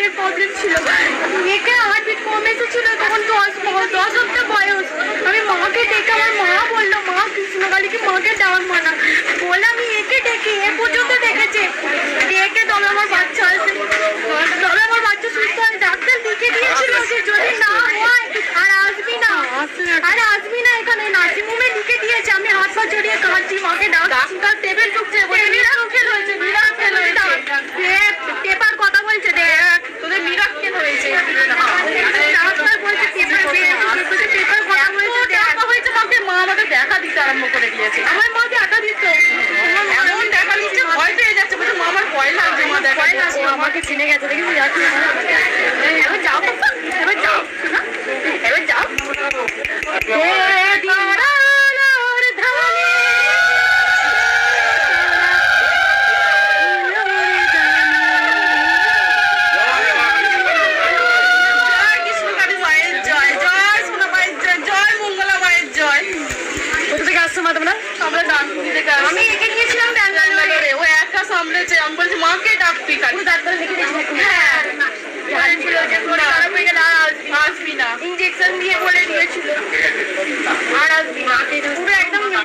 হার্টের প্রবলেম ছিল, মেয়েকে হার্টবিট কম এসেছিল, তখন 10 সপ্তাহ বয়স। আমি মাকে ডেকে, আমার মা বললো মা কৃষ্ণকালীকে মাকে ডাক মানা বলে আমি একে ডেকে এ পর্যন্ত দেখেছে, ডেকে তবে আমার বাচ্চা আসে, তবে আমার বাচ্চা সুস্থ হয়। ডাক্তার লিখে দিয়েছিল যে যদি না হয় আর আসবি না, আর আসবি না এখানে, নার্সিংহোমে লিখে দিয়েছে। আমি হাত পা জড়িয়ে কাঁদছি, মাকে ডাক, ডাক্তার টেবিল ঢুকছে, মিরাক্কেল হয়েছে, মিরাক্কেল হয়েছে, পেপার কথা বলছে, দেখ তোদের মিরাক্কেল হয়েছে, ডাক্তার বলছে পেপার কথা বলছে, দেখা হয়েছে মাকে। মা আমাকে দেখা দিতে আরম্ভ করে দিয়েছে, আমার মা দেখা দিত, এমন দেখা দিচ্ছে ভয় পেয়ে যাচ্ছে, বলছে মা আমার ভয় লাগছে, মা দেখা যাচ্ছে, আমাকে চিনে গেছে, দেখেছি যাচ্ছে, এবার যাও, এবার যাও, এবার যাও।